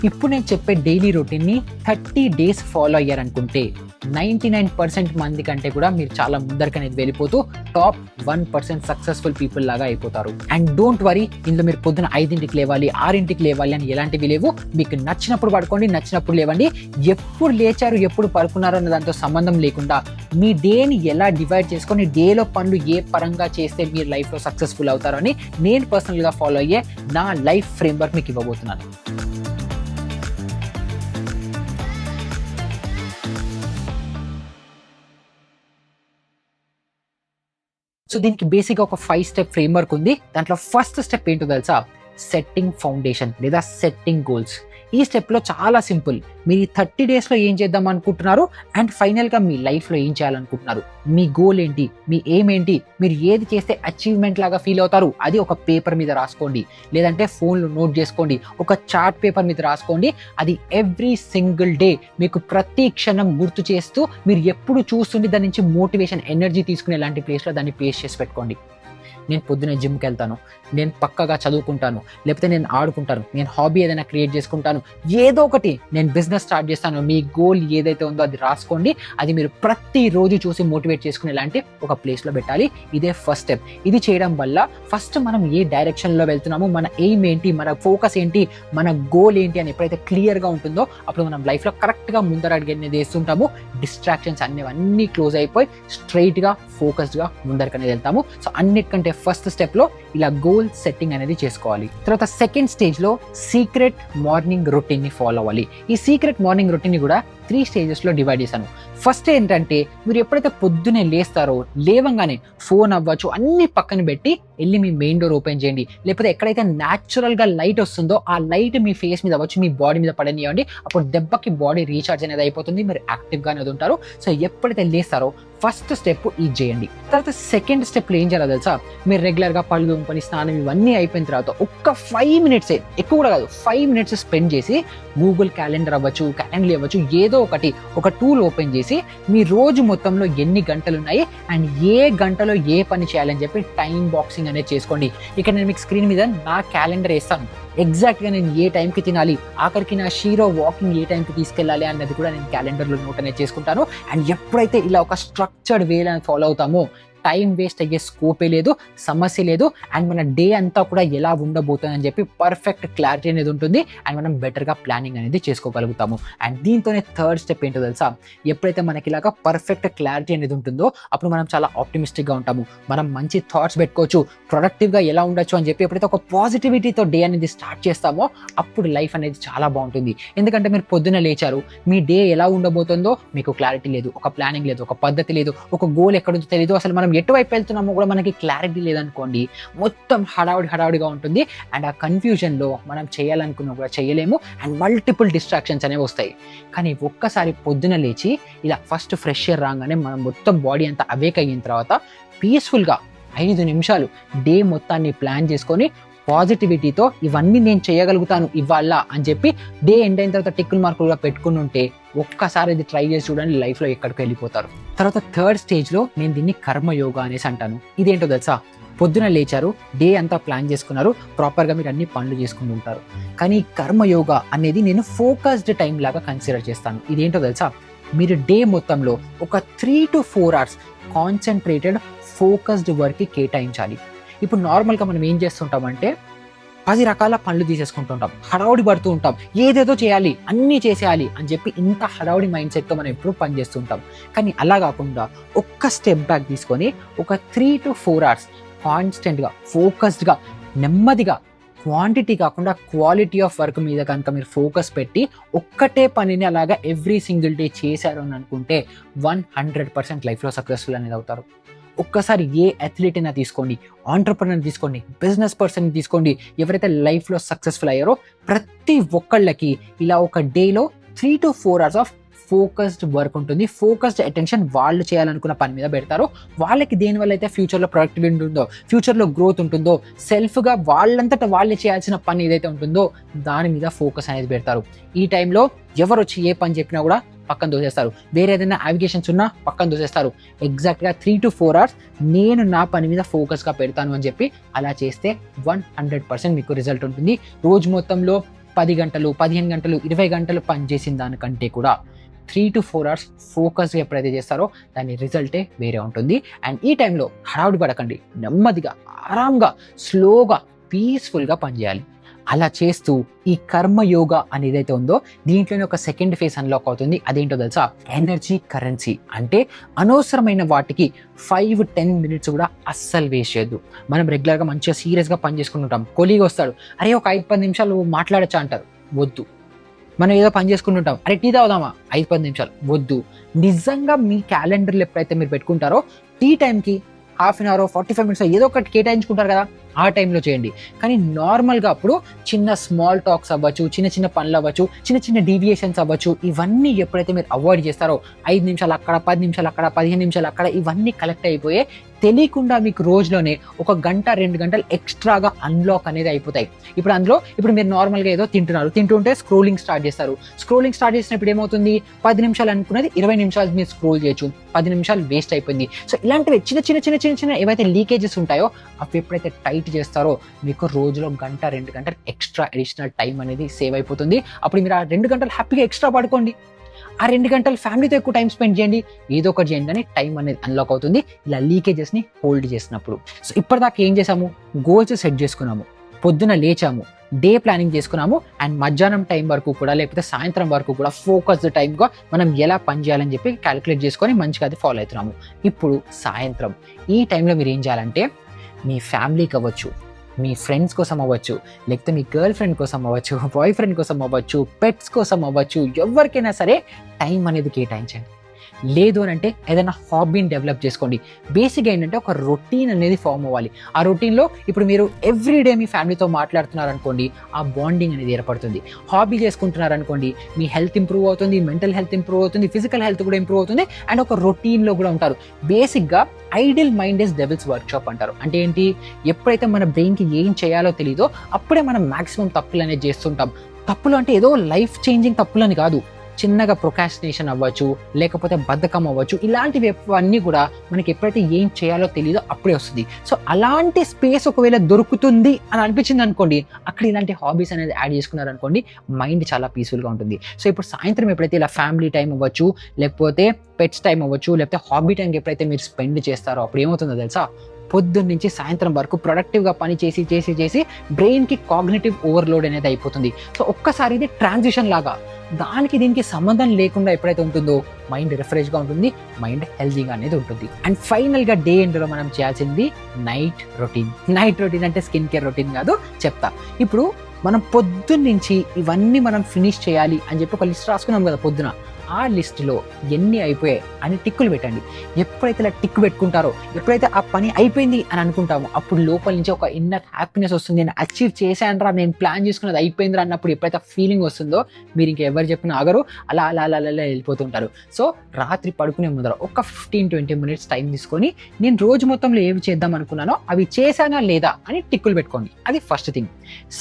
ఇప్పుడు నేను చెప్పే డైలీ రొటీన్ని 30 డేస్ ఫాలో అయ్యారనుకుంటే 99% మంది కంటే కూడా మీరు చాలా ముందరకనేది వెళ్ళిపోతూ టాప్ 1% సక్సెస్ఫుల్ పీపుల్ లాగా అయిపోతారు. అండ్ డోంట్ వరీ, ఇందులో మీరు పొద్దున 5ంటికి లేవాలి, 6ంటికి లేవాలి అని ఎలాంటివి లేవు. మీకు నచ్చినప్పుడు పడుకోండి, నచ్చినప్పుడు లేవండి. ఎప్పుడు లేచారు, ఎప్పుడు పడుకున్నారు అన్న దాంతో సంబంధం లేకుండా మీ డేని ఎలా డివైడ్ చేసుకొని డేలో పనులు ఏ పరంగా చేస్తే మీరు లైఫ్లో సక్సెస్ఫుల్ అవుతారని నేను పర్సనల్గా ఫాలో అయ్యే నా లైఫ్ ఫ్రేమ్వర్క్ మీకు ఇవ్వబోతున్నాను. సో దీనికి బేసిక్గా ఒక 5 స్టెప్ ఫ్రేమ్వర్క్ ఉంది. దాంట్లో ఫస్ట్ స్టెప్ ఏంటో తెలుసా? సెట్టింగ్ ఫౌండేషన్ లేదా సెట్టింగ్ గోల్స్. ఈ స్టెప్లో చాలా సింపుల్. మీరు 30 డేస్లో ఏం చేద్దాం అనుకుంటున్నారు అండ్ ఫైనల్గా మీ లైఫ్లో ఏం చేయాలనుకుంటున్నారు, మీ గోల్ ఏంటి, మీ ఎయిమ్ ఏంటి, మీరు ఏది చేస్తే అచీవ్మెంట్ లాగా ఫీల్ అవుతారు, అది ఒక పేపర్ మీద రాసుకోండి, లేదంటే ఫోన్లో నోట్ చేసుకోండి, ఒక చార్ట్ పేపర్ మీద రాసుకోండి. అది ఎవ్రీ సింగిల్ డే మీకు ప్రతి క్షణం గుర్తు చేస్తూ మీరు ఎప్పుడు చూస్తుండి దాని నుంచి మోటివేషన్ ఎనర్జీ తీసుకునే లాంటి ప్లేస్లో దాన్ని పేస్ట్ చేసి పెట్టుకోండి. నేను పొద్దునే జిమ్కి వెళ్తాను, నేను పక్కగా చదువుకుంటాను, లేకపోతే నేను ఆడుకుంటాను, నేను హాబీ ఏదైనా క్రియేట్ చేసుకుంటాను, ఏదో ఒకటి నేను బిజినెస్ స్టార్ట్ చేస్తాను. మీ గోల్ ఏదైతే ఉందో అది రాసుకోండి. అది మీరు ప్రతిరోజు చూసి మోటివేట్ చేసుకునే లాంటి ఒక ప్లేస్లో పెట్టాలి. ఇదే ఫస్ట్ స్టెప్. ఇది చేయడం వల్ల ఫస్ట్ మనం ఏ డైరెక్షన్లో వెళ్తున్నామో, మన ఎయిమ్ ఏంటి, మన ఫోకస్ ఏంటి, మన గోల్ ఏంటి అని ఎప్పుడైతే క్లియర్గా ఉంటుందో అప్పుడు మనం లైఫ్లో కరెక్ట్గా ముందరడుగు అనేది వేస్తుంటాము. డిస్ట్రాక్షన్స్ అన్నీ క్లోజ్ అయిపోయి స్ట్రైట్గా ఫోకస్డ్గా ముందరకనేది వెళ్తాము. సో అన్నిటికంటే ఫస్ట్ స్టెప్లో ఇలా గోల్ సెట్టింగ్ అనేది చేసుకోవాలి. తర్వాత సెకండ్ స్టేజ్లో సీక్రెట్ మార్నింగ్ రొటీన్ని ఫాలో అవ్వాలి. ఈ సీక్రెట్ మార్నింగ్ రొటీన్ని కూడా 3 స్టేజెస్లో డివైడ్ చేశాను. ఫస్ట్ ఏంటంటే, మీరు ఎప్పుడైతే పొద్దునే లేస్తారో లేవంగానే ఫోన్ అవ్వచ్చు అన్ని పక్కన పెట్టి వెళ్ళి మీ మెయిన్ డోర్ ఓపెన్ చేయండి. లేకపోతే ఎక్కడైతే న్యాచురల్గా లైట్ వస్తుందో ఆ లైట్ మీ ఫేస్ మీద అవ్వచ్చు, మీ బాడీ మీద పడనివ్వండి. అప్పుడు దెబ్బకి బాడీ రీఛార్జ్ అనేది అయిపోతుంది, మీరు యాక్టివ్గా అనేది ఉంటారు. సో ఎప్పుడైతే లేస్తారో ఫస్ట్ స్టెప్ ఇది చేయండి. తర్వాత సెకండ్ స్టెప్లో ఏం చేయాలో తెలుసా? మీరు రెగ్యులర్గా పళ్ళు పని స్నానం ఇవన్నీ అయిపోయిన తర్వాత ఒక్క 5 మినిట్సే, ఎక్కువ కూడా కాదు, 5 మినిట్స్ స్పెండ్ చేసి గూగుల్ క్యాలెండర్ అవ్వచ్చు, క్యాలెండర్ అవ్వచ్చు, ఏదో ఒకటి ఒక టూల్ ఓపెన్ చేసి మీ రోజు మొత్తంలో ఎన్ని గంటలు ఉన్నాయి అండ్ ఏ గంటలో ఏ పని చేయాలని చెప్పి టైం బాక్సింగ్ అనేది చేసుకోండి. ఇక్కడ నేను మీకు స్క్రీన్ మీద నా క్యాలెండర్ వేస్తాను. ఎగ్జాక్ట్గా నేను ఏ టైంకి తినాలి, ఆఖరికి నా షీరో వాకింగ్ ఏ టైంకి తీసుకెళ్ళాలి అన్నది కూడా నేను క్యాలెండర్లో నోట్ అనేది చేసుకుంటాను. అండ్ ఎప్పుడైతే ఇలా ఒక స్ట్రక్చర్డ్ వేలో ఫాలో అవుతామో టైం వేస్ట్ అయ్యే స్కోపే లేదు, సమస్య లేదు. అండ్ మన డే అంతా కూడా ఎలా ఉండబోతుంది అని చెప్పి పర్ఫెక్ట్ క్లారిటీ అనేది ఉంటుంది. అండ్ మనం బెటర్గా ప్లానింగ్ అనేది చేసుకోగలుగుతాము. అండ్ దీంతోనే థర్డ్ స్టెప్ ఏంటో తెలుసా? ఎప్పుడైతే మనకి ఇలాగా పర్ఫెక్ట్ క్లారిటీ అనేది ఉంటుందో అప్పుడు మనం చాలా ఆప్టిమిస్టిక్గా ఉంటాము. మనం మంచి థాట్స్ పెట్టుకోవచ్చు, ప్రొడక్టివ్గా ఎలా ఉండొచ్చు అని చెప్పి ఎప్పుడైతే ఒక పాజిటివిటీతో డే అనేది స్టార్ట్ చేస్తామో అప్పుడు లైఫ్ అనేది చాలా బాగుంటుంది. ఎందుకంటే మీరు పొద్దున లేచారు, మీ డే ఎలా ఉండబోతుందో మీకు క్లారిటీ లేదు, ఒక ప్లానింగ్ లేదు, ఒక పద్ధతి లేదు, ఒక గోల్ ఎక్కడుందో తెలియదు, అసలు మనం ఎటువైపు వెళ్తున్నామో కూడా మనకి క్లారిటీ లేదనుకోండి, మొత్తం హడావుడిగా ఉంటుంది. అండ్ ఆ కన్ఫ్యూజన్లో మనం చేయాలనుకున్నా కూడా చేయలేము అండ్ మల్టిపుల్ డిస్ట్రాక్షన్స్ అనేవి వస్తాయి. కానీ ఒక్కసారి పొద్దున లేచి ఇలా ఫస్ట్ ఫ్రెష్ ఎయిర్ రాగానే మనం మొత్తం బాడీ అంతా అవేక్ అయిన తర్వాత పీస్ఫుల్గా 5 నిమిషాలు డే మొత్తాన్ని ప్లాన్ చేసుకొని పాజిటివిటీతో ఇవన్నీ నేను చేయగలుగుతాను ఇవాళ అని చెప్పి డే ఎండ్ అయిన తర్వాత టిక్కులు మార్కులుగా పెట్టుకుని ఉంటే ఒక్కసారి ఇది ట్రై చేసి చూడండి, లైఫ్లో ఎక్కడికి వెళ్ళిపోతారు. తర్వాత థర్డ్ స్టేజ్లో నేను దీన్ని కర్మయోగా అనేసి అంటాను. ఇదేంటో తెలుసా? పొద్దున లేచారు, డే అంతా ప్లాన్ చేసుకున్నారు, ప్రాపర్గా మీరు అన్ని పనులు చేసుకుని ఉంటారు. కానీ కర్మయోగా అనేది నేను ఫోకస్డ్ టైం లాగా కన్సిడర్ చేస్తాను. ఇదేంటో తెలుసా? మీరు డే మొత్తంలో ఒక 3 to 4 hours కాన్సన్ట్రేటెడ్ ఫోకస్డ్ వర్క్కి కేటాయించాలి. ఇప్పుడు నార్మల్గా మనం ఏం చేస్తుంటామంటే 10 రకాల పనులు తీసేసుకుంటుంటాం, హడావుడి పడుతూ ఉంటాం, ఏదేదో చేయాలి, అన్నీ చేసేయాలి అని చెప్పి ఇంత హడావుడి మైండ్ సెట్తో మనం ఎప్పుడు పని చేస్తుంటాం. కానీ అలా కాకుండా ఒక్క స్టెప్ బ్యాక్ తీసుకొని ఒక 3 to 4 hours కాన్స్టెంట్గా ఫోకస్డ్గా నెమ్మదిగా క్వాంటిటీ కాకుండా క్వాలిటీ ఆఫ్ వర్క్ మీద కనుక మీరు ఫోకస్ పెట్టి ఒక్కటే పనిని అలాగా ఎవ్రీ సింగిల్ డే చేశారు అని అనుకుంటే 100% లైఫ్లో సక్సెస్ఫుల్ అనేది అవుతారు. ఒక్కసారి ఏ అథ్లీట్ అయినా తీసుకోండి, ఆంటర్ప్రెనర్ తీసుకోండి, బిజినెస్ పర్సన్ తీసుకోండి, ఎవరైతే లైఫ్లో సక్సెస్ఫుల్ అయ్యారో ప్రతి ఒక్కళ్ళకి ఇలా ఒక డేలో 3 to 4 hours of focused work ఉంటుంది. ఫోకస్డ్ అటెన్షన్ వాళ్ళు చేయాలనుకున్న పని మీద పెడతారు. వాళ్ళకి దేనివల్ల అయితే ఫ్యూచర్లో ప్రొడక్టివిటీ ఉంటుందో, ఫ్యూచర్లో గ్రోత్ ఉంటుందో, సెల్ఫ్గా వాళ్ళంతటా వాళ్ళే చేయాల్సిన పని ఏదైతే ఉంటుందో దాని మీద ఫోకస్ అనేది పెడతారు. ఈ టైంలో ఎవరు వచ్చి ఏ పని చెప్పినా కూడా పక్కన దోసేస్తారు, వేరే ఏదైనా అప్లికేషన్స్ ఉన్నా పక్కన దోసేస్తారు. ఎగ్జాక్ట్గా 3 to 4 hours నేను నా పని మీద ఫోకస్గా పెడతాను అని చెప్పి అలా చేస్తే 100% మీకు రిజల్ట్ ఉంటుంది. రోజు మొత్తంలో 10 గంటలు, 15 గంటలు, 20 గంటలు పనిచేసిన దానికంటే కూడా 3 to 4 అవర్స్ ఫోకస్గా ఎప్పుడైతే చేస్తారో దాని రిజల్టే వేరే ఉంటుంది. అండ్ ఈ టైంలో హడావుడి పడకండి, నెమ్మదిగా, ఆరాంగా, స్లోగా, పీస్ఫుల్గా పనిచేయాలి. అలా చేస్తూ ఈ కర్మయోగ అనేది అయితే ఉందో దీంట్లోనే ఒక సెకండ్ ఫేజ్ అన్లాక్ అవుతుంది. అదేంటో తెలుసా? Energy currency. అంటే అనవసరమైన వాటికి 5-10 మినిట్స్ కూడా అస్సలు వేస్ట్ చేయొద్దు. మనం రెగ్యులర్గా మంచిగా సీరియస్గా పని చేసుకుంటుంటాం. కొలీగ్ వస్తాడు, అరే ఒక 5-10 నిమిషాలు మాట్లాడచ్చా అంటారు, వద్దు. మనం ఏదో పని చేసుకుంటుంటాం, అరే టీ తాగుదామా, 5-10 నిమిషాలు, వద్దు. నిజంగా మీ క్యాలెండర్లో ఎప్పుడైతే మీరు పెట్టుకుంటారో టీ టైంకి హాఫ్ అన్ అవర్ 45 మినిట్స్ ఏదో ఒకటి కేటాయించుకుంటారు కదా, ఆ టైంలో చేయండి. కానీ నార్మల్గా అప్పుడు చిన్న స్మాల్ టాక్స్ అవ్వచ్చు, చిన్న చిన్న పనులు అవ్వచ్చు, చిన్న చిన్న డీవియేషన్స్ అవ్వచ్చు, ఇవన్నీ ఎప్పుడైతే మీరు అవాయిడ్ చేస్తారో 5 నిమిషాలు అక్కడ, 10 నిమిషాలు అక్కడ, 15 నిమిషాలు అక్కడ, ఇవన్నీ కలెక్ట్ అయిపోయే తెలియకుండా మీకు రోజులోనే 1 గంట 2 గంటలు ఎక్స్ట్రాగా అన్లాక్ అనేది అయిపోతాయి. ఇప్పుడు మీరు నార్మల్గా ఏదో తింటుంటే స్క్రోలింగ్ స్టార్ట్ చేస్తారు. స్క్రోలింగ్ స్టార్ట్ చేసినప్పుడు ఏమవుతుంది, 10 నిమిషాలు అనుకున్నది 20 నిమిషాలు మీరు స్క్రోల్ చేయొచ్చు, 10 నిమిషాలు వేస్ట్ అయిపోయింది. సో ఇలాంటివి చిన్న ఏవైతే లీకేజెస్ ఉంటాయో అవి ఎప్పుడైతే టైట్ చేస్తారో మీకు రోజులో 1-2 గంటలు ఎక్స్ట్రా అడిషనల్ టైం అనేది సేవ్ అయిపోతుంది. అప్పుడు మీరు ఆ 2 గంటలు హ్యాపీగా ఎక్స్ట్రా పడుకోండి, ఆ 2 గంటలు ఫ్యామిలీతో ఎక్కువ టైం స్పెండ్ చేయండి, ఏదో ఒకటి చేయండి అని టైం అనేది అన్లాక్ అవుతుంది ఇలా లీకేజెస్ని హోల్డ్ చేసినప్పుడు. సో ఇప్పటిదాకా ఏం చేసాము, గోల్స్ సెట్ చేసుకున్నాము, పొద్దున లేచాము, డే ప్లానింగ్ చేసుకున్నాము, అండ్ మధ్యాహ్నం టైం వరకు కూడా లేకపోతే సాయంత్రం వరకు కూడా ఫోకస్డ్ టైంగా మనం ఎలా పని చేయాలని చెప్పి క్యాలిక్యులేట్ చేసుకొని మంచిగా అది ఫాలో అవుతున్నాము. ఇప్పుడు సాయంత్రం ఈ టైంలో మీరు ఏం చేయాలంటే మీ ఫ్యామిలీకి అవ్వచ్చు, మీ ఫ్రెండ్స్ కోసం అవ్వచ్చు, లేకపోతే మీ గర్ల్ ఫ్రెండ్ కోసం అవ్వచ్చు, బాయ్ ఫ్రెండ్ కోసం అవ్వచ్చు, పెట్స్ కోసం అవ్వచ్చు, ఎవరికైనా సరే టైం అనేది కేటాయించండి. లేదు అని అంటే ఏదైనా హాబీని డెవలప్ చేసుకోండి. బేసిక్గా ఏంటంటే ఒక రొటీన్ అనేది ఫామ్ అవ్వాలి. ఆ రొటీన్లో ఇప్పుడు మీరు ఎవ్రీడే మీ ఫ్యామిలీతో మాట్లాడుతున్నారనుకోండి, ఆ బాండింగ్ అనేది ఏర్పడుతుంది. హాబీ చేసుకుంటున్నారనుకోండి, మీ హెల్త్ ఇంప్రూవ్ అవుతుంది, మెంటల్ హెల్త్ ఇంప్రూవ్ అవుతుంది, ఫిజికల్ హెల్త్ కూడా ఇంప్రూవ్ అవుతుంది, అండ్ ఒక రొటీన్లో కూడా ఉంటారు. బేసిక్గా idol mind is devils workshop అంటారు. అంటే ఏంటి, ఎప్పుడైతే మన బ్రెయిన్కి ఏం చేయాలో తెలియదో అప్పుడే మనం మాక్సిమం తప్పులు అనేది చేస్తుంటాం. తప్పులు అంటే ఏదో లైఫ్ చేంజింగ్ తప్పులు అని కాదు, చిన్నగా ప్రొకాస్టినేషన్ అవ్వచ్చు, లేకపోతే బద్ధకం అవ్వచ్చు, ఇలాంటివి అన్నీ కూడా మనకి ఎప్పుడైతే ఏం చేయాలో తెలియదో అప్పుడే వస్తుంది. సో అలాంటి స్పేస్ ఒకవేళ దొరుకుతుంది అని అనిపించింది అనుకోండి, అక్కడ ఇలాంటి హాబీస్ అనేది యాడ్ చేసుకున్నారనుకోండి, మైండ్ చాలా పీస్ఫుల్గా ఉంటుంది. సో ఇప్పుడు సాయంత్రం ఎప్పుడైతే ఇలా ఫ్యామిలీ టైం అవ్వచ్చు, లేకపోతే పెట్స్ టైం అవ్వచ్చు, లేకపోతే హాబీ టైంకి ఎప్పుడైతే మీరు స్పెండ్ చేస్తారో అప్పుడు ఏమవుతుందో తెలుసా, పొద్దున్న నుంచి సాయంత్రం వరకు ప్రొడక్టివ్గా పని చేసి బ్రెయిన్కి కాగ్నిటివ్ ఓవర్లోడ్ అనేది అయిపోతుంది. సో ఒక్కసారి ఇది ట్రాన్సిషన్ లాగా, దానికి దీనికి సంబంధం లేకుండా ఎప్పుడైతే ఉంటుందో మైండ్ రిఫ్రెష్గా ఉంటుంది, మైండ్ హెల్తీగా అనేది ఉంటుంది. అండ్ ఫైనల్గా డే ఎండ్లో మనం చేయాల్సింది నైట్ రొటీన్ అంటే స్కిన్ కేర్ రొటీన్ కాదు, చెప్తా. ఇప్పుడు మనం పొద్దున్న నుంచి ఇవన్నీ మనం ఫినిష్ చేయాలి అని చెప్పి ఒక లిస్ట్ రాసుకున్నాం కదా పొద్దున, ఆ లిస్టులో ఎన్ని అయిపోయాయి అని టిక్కులు పెట్టండి. ఎప్పుడైతే ఇలా టిక్ పెట్టుకుంటారో, ఎప్పుడైతే ఆ పని అయిపోయింది అని అనుకుంటామో అప్పుడు లోపల నుంచి ఒక ఇన్నర్ హ్యాపీనెస్ వస్తుంది. నేను అచీవ్ చేశానరా, నేను ప్లాన్ చేసుకున్నది అయిపోయిందిరా అన్నప్పుడు ఎప్పుడైతే ఫీలింగ్ వస్తుందో మీరు ఇంకా ఎవరు చెప్పినా ఆగరు, అలా వెళ్ళిపోతుంటారు. సో రాత్రి పడుకునే ముందర ఒక 15-20 మినిట్స్ టైం తీసుకొని నేను రోజు మొత్తంలో ఏవి చేద్దాం అనుకున్నానో అవి చేశానా లేదా అని టిక్కులు పెట్టుకోండి. అది ఫస్ట్ థింగ్.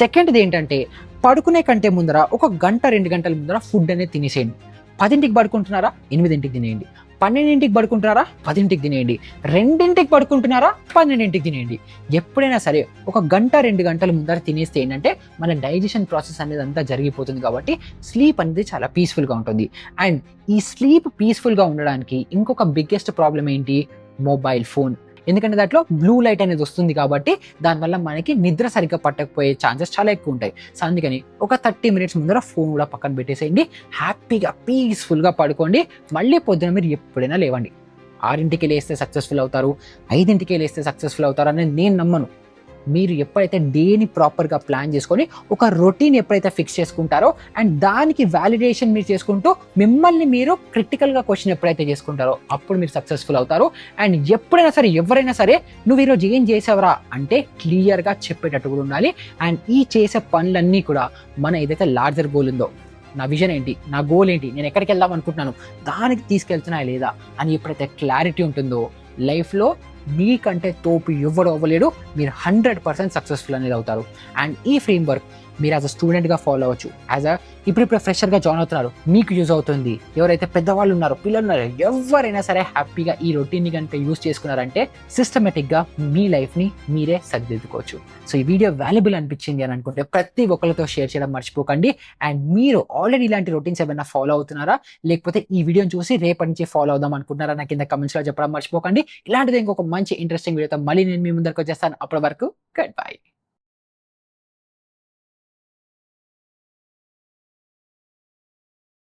సెకండ్ది ఏంటంటే పడుకునే కంటే ముందర 1-2 గంటల ముందర ఫుడ్ అనేది తినేసేయండి. 10ంటికి పడుకుంటున్నారా, 8ంటికి తినేయండి. 12ంటికి పడుకుంటున్నారా, 10ంటికి తినేయండి. 2ంటికి పడుకుంటున్నారా, 12ంటికి తినేయండి. ఎప్పుడైనా సరే 1-2 గంటల ముందర తినేస్తే ఏంటంటే మన డైజెషన్ ప్రాసెస్ అనేది అంతా జరిగిపోతుంది కాబట్టి స్లీప్ అనేది చాలా పీస్ఫుల్గా ఉంటుంది. అండ్ ఈ స్లీప్ పీస్ఫుల్గా ఉండడానికి ఇంకొక బిగ్గెస్ట్ ప్రాబ్లం ఏంటి, మొబైల్ ఫోన్. ఎందుకంటే దాంట్లో బ్లూ లైట్ అనేది వస్తుంది కాబట్టి దానివల్ల మనకి నిద్ర సరిగ్గా పట్టకపోయే ఛాన్సెస్ చాలా ఎక్కువ ఉంటాయి. సో అందుకని ఒక 30 మినిట్స్ ముందర ఫోన్ కూడా పక్కన పెట్టేసేయండి, హ్యాపీగా పీస్ఫుల్గా పడుకోండి. మళ్ళీ పొద్దున మీరు ఎప్పుడైనా లేవండి. 6ంటికి లేస్తే సక్సెస్ఫుల్ అవుతారు, 5ంటికి లేస్తే సక్సెస్ఫుల్ అవుతారు అనేది నేను నమ్మను. మీరు ఎప్పుడైతే డేని ప్రాపర్గా ప్లాన్ చేసుకొని ఒక రొటీన్ ఎప్పుడైతే ఫిక్స్ చేసుకుంటారో అండ్ దానికి వ్యాలిడేషన్ మీరు చేసుకుంటూ మిమ్మల్ని మీరు క్రిటికల్గా క్వశ్చన్ ఎప్పుడైతే చేసుకుంటారో అప్పుడు మీరు సక్సెస్ఫుల్ అవుతారు. అండ్ ఎప్పుడైనా సరే ఎవరైనా సరే నువ్వు ఈరోజు ఏం చేసావరా అంటే క్లియర్గా చెప్పేటట్టు కూడా ఉండాలి. అండ్ ఈ చేసే పనులన్నీ కూడా మన ఏదైతే లార్జర్ గోల్ ఉందో, నా విజన్ ఏంటి, నా గోల్ ఏంటి, నేను ఎక్కడికి వెళ్దాం అనుకుంటున్నాను, దానికి తీసుకెళ్తున్నా లేదా అని ఎప్పుడైతే క్లారిటీ ఉంటుందో లైఫ్లో నీకంటే తోపు ఎవ్వడు అవ్వలేడు, మీరు 100% సక్సెస్ఫుల్ అనేది అవుతారు. అండ్ ఈ ఫ్రేమ్ వర్క్ మీరు యాజ్ అ స్టూడెంట్గా ఫాలో అవ్వచ్చు, ఇప్పుడు ఫ్రెషర్గా జాయిన్ అవుతున్నారు, మీకు యూజ్ అవుతుంది. ఎవరైతే పెద్దవాళ్ళు ఉన్నారో, పిల్లలు ఉన్నారో, ఎవరైనా సరే హ్యాపీగా ఈ రొటీన్ని కనుక యూజ్ చేసుకున్నారంటే సిస్టమేటిక్గా మీ లైఫ్ని మీరే సరిదిద్దుకోవచ్చు. సో ఈ వీడియో వాల్యుబుల్ అనిపించింది అని అనుకుంటే ప్రతి ఒక్కరితో షేర్ చేయడం మర్చిపోకండి. అండ్ మీరు ఆల్రెడీ ఇలాంటి రొటీన్స్ ఏమైనా ఫాలో అవుతున్నారా, లేకపోతే ఈ వీడియోని చూసి రేపటి నుంచి ఫాలో అవుదాం అనుకుంటున్నారా, నాకు కింద కమెంట్స్లో చెప్పడం మర్చిపోకండి. ఇలాంటిది ఇంకొక మంచి ఇంట్రెస్టింగ్ వీడియోతో మళ్ళీ నేను మీ ముందరికి వచ్చేస్తాను. అప్పటి వరకు గుడ్ బై.